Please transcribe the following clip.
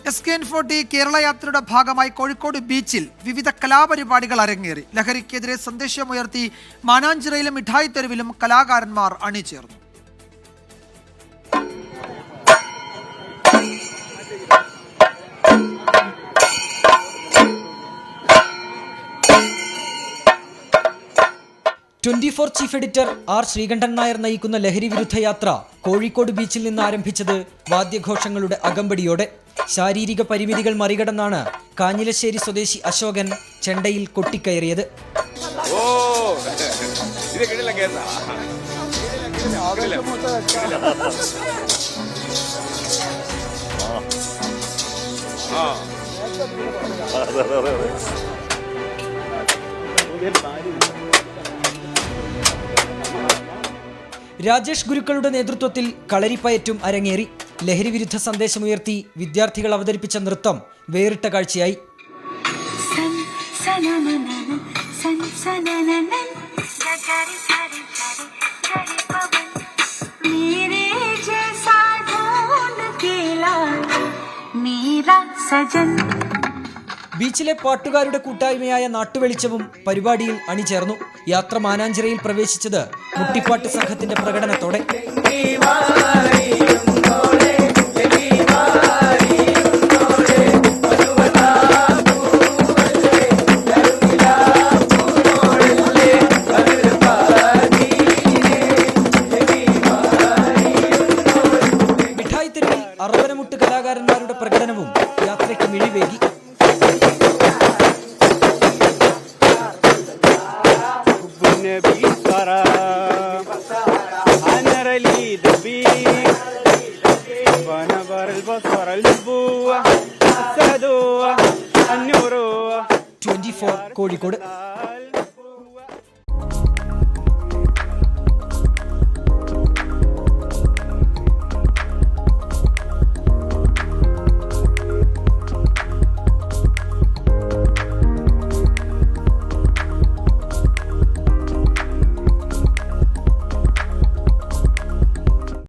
SKN40 Kerala യാത്രയുടെ ഭാഗമായി കോഴിക്കോട് ബീച്ചിൽ വിവിധ കലാപരിപാടികൾ അരങ്ങേറി. ലഹരിക്കെതിരെ സന്ദേശമുയർത്തി മാനാഞ്ചിറയിലും മിഠായി തെരുവിലും കലാകാരന്മാർ അണിചേർന്നു. Chief editor R Sreekantan Nair നയിക്കുന്ന ലഹരി വിരുദ്ധ യാത്ര കോഴിക്കോട് ബീച്ചിൽ നിന്ന് ആരംഭിച്ചത് വാദ്യഘോഷങ്ങളുടെ അകമ്പടിയോടെ. ശാരീരിക പരിമിതികൾ മറികടന്നാണ് കാഞ്ഞിലശ്ശേരി സ്വദേശി അശോകൻ ചെണ്ടയിൽ കൊട്ടിക്കയറിയത്. രാജേഷ് ഗുരുക്കളുടെ നേതൃത്വത്തിൽ കളരിപ്പയറ്റും അരങ്ങേറി. ലഹരി വിരുദ്ധ സന്ദേശമുയർത്തി വിദ്യാർത്ഥികൾ അവതരിപ്പിച്ച നൃത്തം വേറിട്ട കാഴ്ചയായി. ബീച്ചിലെ പാട്ടുകാരുടെ കൂട്ടായ്മയായ നാട്ടുവെളിച്ചവും പരിപാടിയിൽ അണിചേർന്നു. യാത്ര മാനാഞ്ചിറയിൽ പ്രവേശിച്ചത് മുട്ടിപ്പാട്ട് സംഘത്തിന്റെ പ്രകടനത്തോടെ. മിഠായി തെരുവിൽ അറുപനമുട്ട് കലാകാരന്മാരുടെ പ്രകടനവും യാത്രയ്ക്ക് മിഴിവേകി. കോഴിക്കോട്.